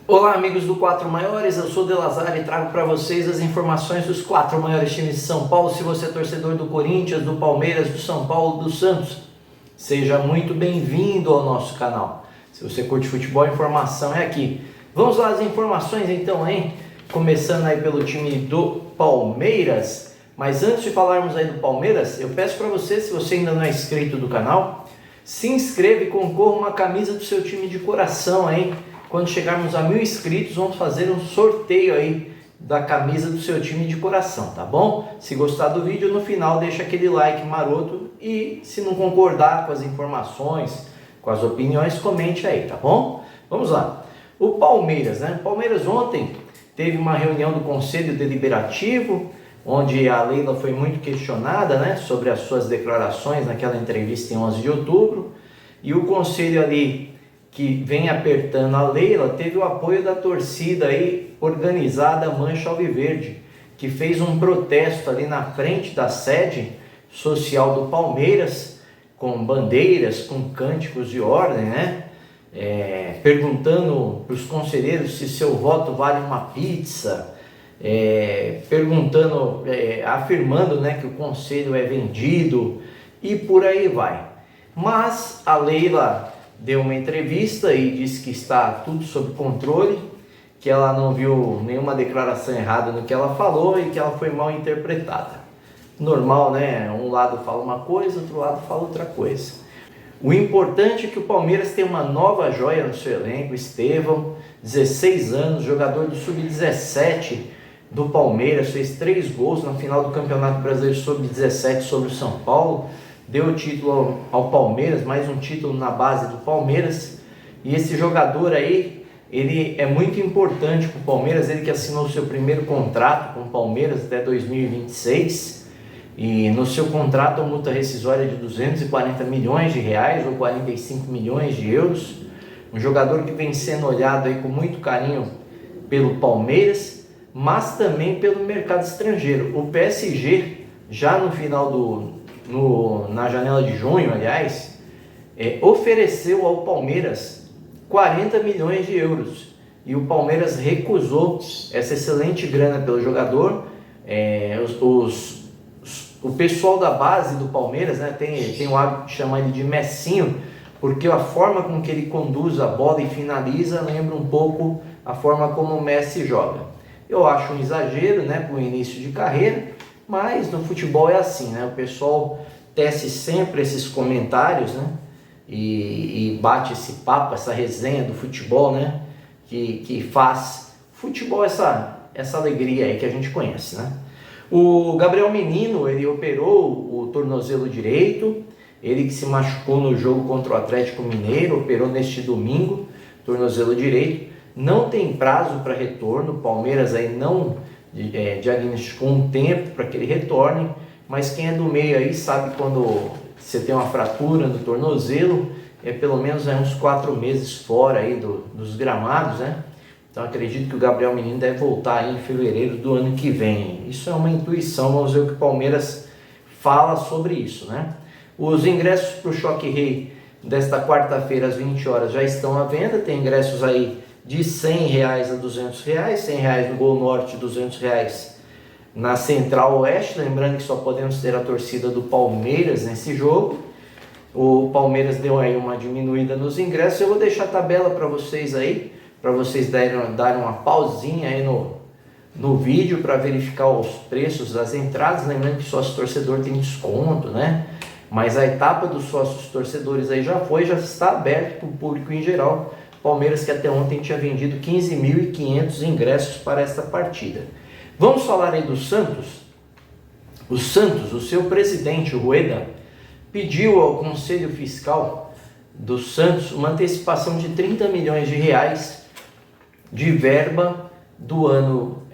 Olá amigos do 4 Maiores, eu sou o De Lazari e trago para vocês as informações dos 4 maiores times de São Paulo. Se você é torcedor do Corinthians, do Palmeiras, do São Paulo, do Santos, seja muito bem-vindo ao nosso canal. Se você curte futebol, a informação é aqui. Vamos lá às informações então, hein? Começando aí pelo time do Palmeiras. Mas antes de falarmos aí do Palmeiras, eu peço para você, se você ainda não é inscrito do canal, se inscreva e concorra uma camisa do seu time de coração, hein? Quando chegarmos a 1000 inscritos, vamos fazer um sorteio aí da camisa do seu time de coração, tá bom? Se gostar do vídeo, no final deixa aquele like maroto e se não concordar com as informações, com as opiniões, comente aí, tá bom? Vamos lá. O Palmeiras, né? O Palmeiras ontem teve uma reunião do Conselho Deliberativo, onde a Leila foi muito questionada, né, sobre as suas declarações naquela entrevista em 11 de outubro, e o Conselho ali que vem apertando a Leila, teve o apoio da torcida aí organizada Mancha Alviverde, que fez um protesto ali na frente da sede social do Palmeiras, com bandeiras, com cânticos de ordem, né? Perguntando para os conselheiros se seu voto vale uma pizza, afirmando, né, que o conselho é vendido e por aí vai. Mas a Leila deu uma entrevista e disse que está tudo sob controle, que ela não viu nenhuma declaração errada no que ela falou e que ela foi mal interpretada. Normal, né? Um lado fala uma coisa, outro lado fala outra coisa. O importante é que o Palmeiras tem uma nova joia no seu elenco, Estevão, 16 anos, jogador do Sub-17 do Palmeiras, fez 3 gols na final do Campeonato Brasileiro Sub-17 sobre o São Paulo. Deu o título ao Palmeiras, mais um título na base do Palmeiras. E esse jogador aí, ele é muito importante para o Palmeiras, ele que assinou o seu primeiro contrato com o Palmeiras até 2026. E no seu contrato a multa rescisória de 240 milhões de reais ou 45 milhões de euros. Um jogador que vem sendo olhado aí com muito carinho pelo Palmeiras, mas também pelo mercado estrangeiro. O PSG, já no final na janela de junho, aliás, ofereceu ao Palmeiras 40 milhões de euros e o Palmeiras recusou essa excelente grana pelo jogador. O pessoal da base do Palmeiras, né, tem o hábito de chamar ele de Messinho, porque a forma com que ele conduz a bola e finaliza lembra um pouco a forma como o Messi joga. Eu acho um exagero, né, para o início de carreira, mas no futebol é assim, né? O pessoal tece sempre esses comentários, né? E bate esse papo, essa resenha do futebol, né? Que faz futebol essa alegria aí que a gente conhece, né? O Gabriel Menino, ele operou o tornozelo direito, ele que se machucou no jogo contra o Atlético Mineiro, operou neste domingo, tornozelo direito, não tem prazo para retorno. O Palmeiras aí não diagnosticou um tempo para que ele retorne, mas quem é do meio aí sabe quando você tem uma fratura no tornozelo, pelo menos uns 4 meses fora aí dos gramados, né? Então acredito que o Gabriel Menino deve voltar aí em fevereiro do ano que vem. Isso é uma intuição, vamos ver o que o Palmeiras fala sobre isso, né? Os ingressos para o Choque Rei desta quarta-feira às 20 horas já estão à venda, tem ingressos aí de R$100 a R$200, R$100 no Gol Norte, R$200 na Central Oeste. Lembrando que só podemos ter a torcida do Palmeiras nesse jogo. O Palmeiras deu aí uma diminuída nos ingressos. Eu vou deixar a tabela para vocês aí, para vocês darem uma pausinha aí no vídeo para verificar os preços das entradas. Lembrando que sócio torcedor tem desconto, né? Mas a etapa dos sócios torcedores aí já está aberta para o público em geral. Palmeiras que até ontem tinha vendido 15.500 ingressos para esta partida. Vamos falar aí do Santos. O Santos, o seu presidente, o Rueda, pediu ao Conselho Fiscal do Santos uma antecipação de 30 milhões de reais de verba do ano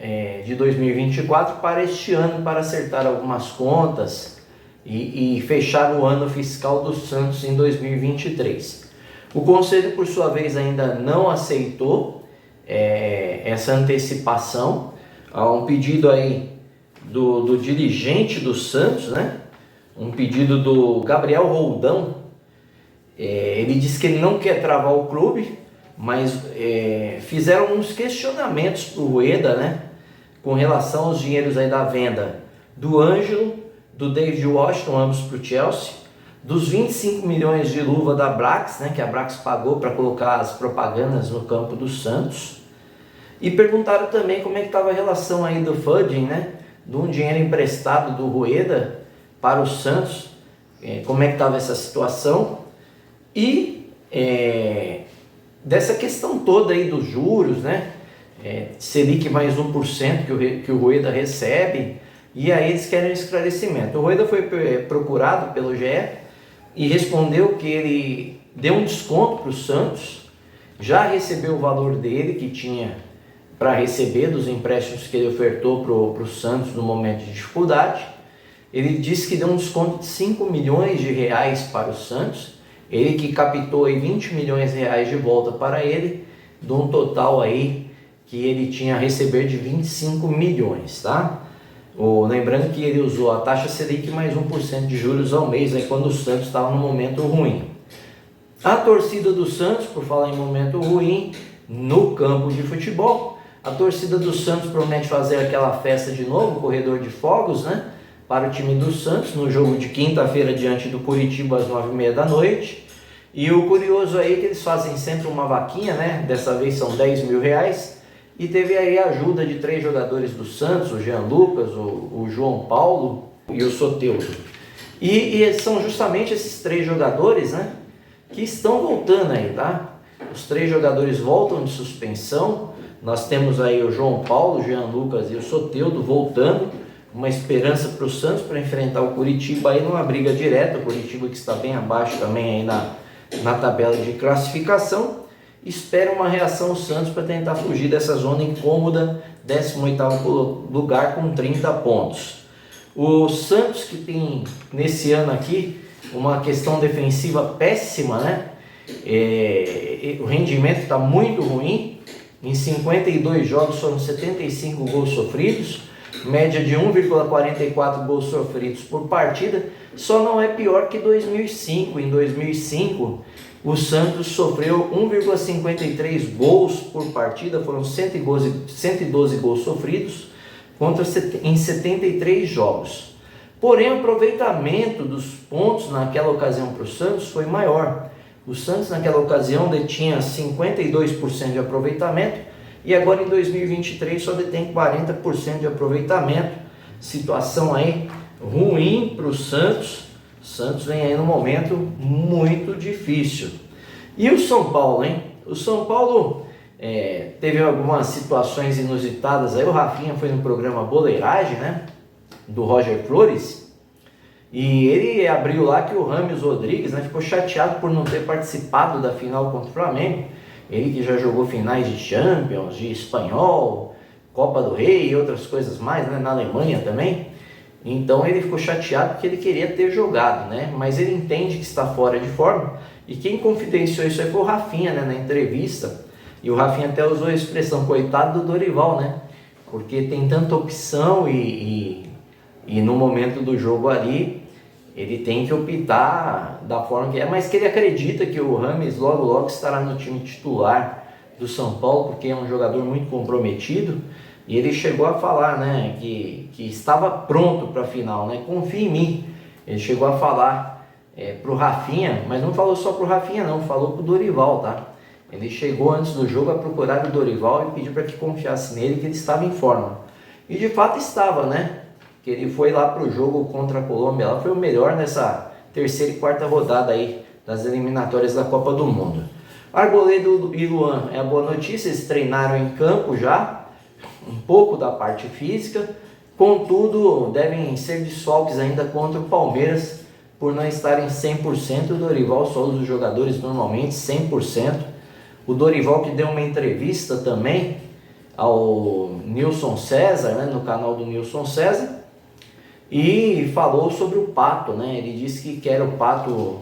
de 2024 para este ano, para acertar algumas contas e fechar o ano fiscal do Santos em 2023. O Conselho, por sua vez, ainda não aceitou essa antecipação. Há um pedido aí do dirigente do Santos, né? Um pedido do Gabriel Roldão. Ele disse que ele não quer travar o clube, mas fizeram uns questionamentos para o Rueda, né, com relação aos dinheiros aí da venda do Ângelo, do David Washington, ambos para o Chelsea, dos 25 milhões de luva da Abrax, né, que a Abrax pagou para colocar as propagandas no campo do Santos, e perguntaram também como é que estava a relação aí do funding, né, de um dinheiro emprestado do Rueda para o Santos, como é que estava essa situação, e dessa questão toda aí dos juros, né, Selic mais 1% que o Rueda recebe, e aí eles querem um esclarecimento. O Rueda foi procurado pelo GE e respondeu que ele deu um desconto para o Santos, já recebeu o valor dele que tinha para receber dos empréstimos que ele ofertou para o Santos no momento de dificuldade. Ele disse que deu um desconto de 5 milhões de reais para o Santos, ele que captou aí 20 milhões de reais de volta para ele, de um total aí que ele tinha a receber de 25 milhões, tá? Lembrando que ele usou a taxa Selic mais 1% de juros ao mês, aí quando o Santos estava num momento ruim. A torcida do Santos, por falar em momento ruim, no campo de futebol, a torcida do Santos promete fazer aquela festa de novo, corredor de fogos, né, para o time do Santos, no jogo de quinta-feira diante do Curitiba às 9h30 da noite. E o curioso aí é que eles fazem sempre uma vaquinha, né, dessa vez são 10 mil reais, e teve aí a ajuda de 3 jogadores do Santos, o Jean Lucas, o João Paulo e o Soteldo. E são justamente esses 3 jogadores, né, que estão voltando aí, tá? Os 3 jogadores voltam de suspensão. Nós temos aí o João Paulo, o Jean Lucas e o Soteldo voltando. Uma esperança para o Santos para enfrentar o Curitiba aí numa briga direta. O Curitiba que está bem abaixo também aí na tabela de classificação. Espera uma reação o Santos para tentar fugir dessa zona incômoda, 18º lugar com 30 pontos. O Santos, que tem nesse ano aqui uma questão defensiva péssima, né? O rendimento está muito ruim. Em 52 jogos foram 75 gols sofridos, média de 1,44 gols sofridos por partida. Só não é pior que 2005. Em 2005 o Santos sofreu 1,53 gols por partida, foram 112 gols sofridos em 73 jogos. Porém, o aproveitamento dos pontos naquela ocasião para o Santos foi maior. O Santos naquela ocasião detinha 52% de aproveitamento e agora em 2023 só detém 40% de aproveitamento. Situação aí ruim para o Santos. O Santos vem aí num momento muito difícil. E o São Paulo, hein? O São Paulo teve algumas situações inusitadas aí. O Rafinha foi no programa Boleiragem, né, do Roger Flores, e ele abriu lá que o Rames Rodrigues, né, ficou chateado por não ter participado da final contra o Flamengo. Ele que já jogou finais de Champions, de Espanhol, Copa do Rei e outras coisas mais, né, na Alemanha também. Então ele ficou chateado porque ele queria ter jogado, né, mas ele entende que está fora de forma. E quem confidenciou isso aí foi o Rafinha, né, na entrevista. E o Rafinha até usou a expressão coitado do Dorival, né, porque tem tanta opção e no momento do jogo ali ele tem que optar da forma que é, mas que ele acredita que o Rames logo estará no time titular do São Paulo, porque é um jogador muito comprometido. E ele chegou a falar, né, que estava pronto para a final, né, confia em mim. Ele chegou a falar para o Rafinha, mas não falou só para o Rafinha não, falou para o Dorival, tá? Ele chegou antes do jogo a procurar o Dorival e pediu para que confiasse nele, que ele estava em forma. E de fato estava, né? Que ele foi lá para o jogo contra a Colômbia, ela foi o melhor nessa terceira e quarta rodada aí das eliminatórias da Copa do Mundo. Arboleda e Luan, é a boa notícia, eles treinaram em campo já, um pouco da parte física, contudo devem ser desfalques ainda contra o Palmeiras por não estarem 100%, o Dorival só usa os jogadores normalmente 100%, o Dorival que deu uma entrevista também ao Nilson César, né, no canal do Nilson César, e falou sobre o Pato, né? Ele disse que quer o Pato,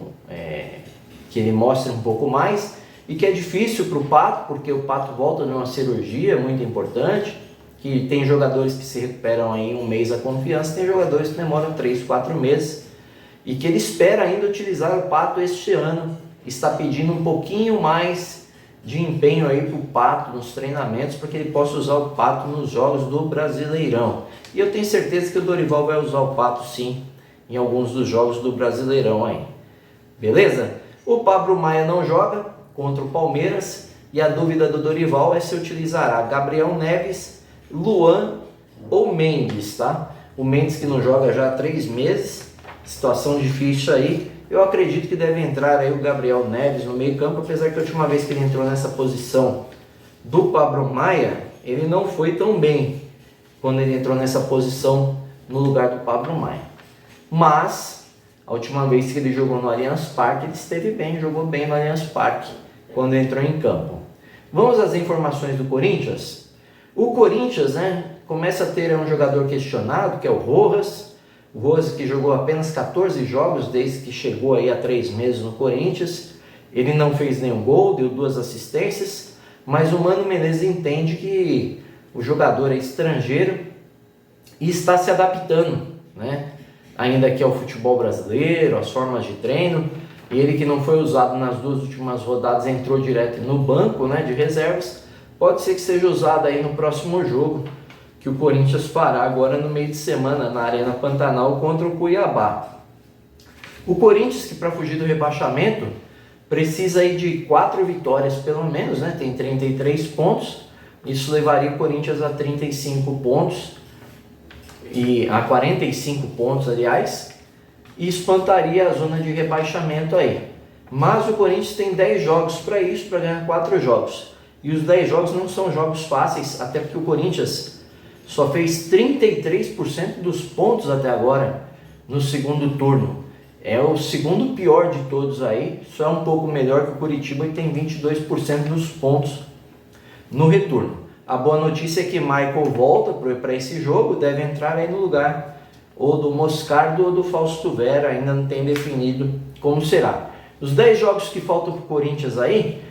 que ele mostre um pouco mais, e que é difícil para o Pato, porque o Pato volta de uma cirurgia muito importante, que tem jogadores que se recuperam aí em um mês a confiança, tem jogadores que demoram 3, 4 meses, e que ele espera ainda utilizar o Pato este ano, está pedindo um pouquinho mais de empenho aí para o Pato nos treinamentos, para que ele possa usar o Pato nos jogos do Brasileirão. E eu tenho certeza que o Dorival vai usar o Pato sim, em alguns dos jogos do Brasileirão aí. Beleza? O Pablo Maia não joga contra o Palmeiras e a dúvida do Dorival é se utilizará Gabriel Neves, Luan ou Mendes, tá? O Mendes que não joga já há 3 meses, situação difícil aí. Eu acredito que deve entrar aí o Gabriel Neves no meio campo, apesar que a última vez que ele entrou nessa posição do Pablo Maia, ele não foi tão bem quando ele entrou nessa posição no lugar do Pablo Maia. Mas a última vez que ele jogou no Allianz Parque, ele esteve bem, jogou bem no Allianz Parque quando entrou em campo. Vamos às informações do Corinthians. O Corinthians, começa a ter um jogador questionado, que é o Rojas. O Rojas que jogou apenas 14 jogos desde que chegou aí há 3 meses no Corinthians. Ele não fez nenhum gol, deu 2 assistências, mas o Mano Menezes entende que o jogador é estrangeiro e está se adaptando, ainda aqui ao futebol brasileiro, às formas de treino. Ele que não foi usado nas 2 últimas rodadas entrou direto no banco de reservas. Pode ser que seja usado aí no próximo jogo que o Corinthians fará agora no meio de semana na Arena Pantanal contra o Cuiabá. O Corinthians, que para fugir do rebaixamento precisa aí de 4 vitórias pelo menos, tem 33 pontos, isso levaria o Corinthians a 35 pontos, e a 45 pontos aliás, e espantaria a zona de rebaixamento aí. Mas o Corinthians tem 10 jogos para isso, para ganhar 4 jogos, e os 10 jogos não são jogos fáceis, até porque o Corinthians só fez 33% dos pontos até agora no segundo turno. É o segundo pior de todos aí, só é um pouco melhor que o Curitiba e tem 22% dos pontos no retorno. A boa notícia é que Michael volta para esse jogo, deve entrar aí no lugar ou do Moscardo ou do Fausto Vera, ainda não tem definido como será. Os 10 jogos que faltam para o Corinthians aí,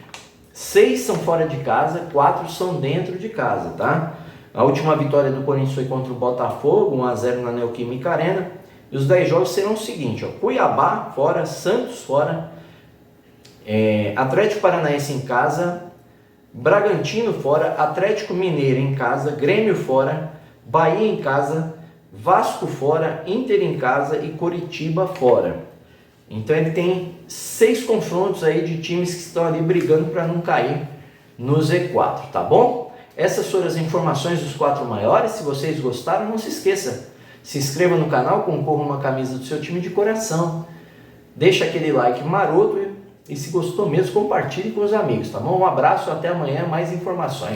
6 são fora de casa, 4 são dentro de casa, tá? A última vitória do Corinthians foi contra o Botafogo, 1-0 na Neoquímica Arena. E os 10 jogos serão o seguinte, Cuiabá fora, Santos fora, Atlético Paranaense em casa, Bragantino fora, Atlético Mineiro em casa, Grêmio fora, Bahia em casa, Vasco fora, Inter em casa e Coritiba fora. Então ele tem 6 confrontos aí de times que estão ali brigando para não cair no Z4, tá bom? Essas foram as informações dos 4 maiores. Se vocês gostaram, não se esqueça, se inscreva no canal, concorra uma camisa do seu time de coração, deixa aquele like maroto e se gostou mesmo, compartilhe com os amigos, tá bom? Um abraço, até amanhã, mais informações.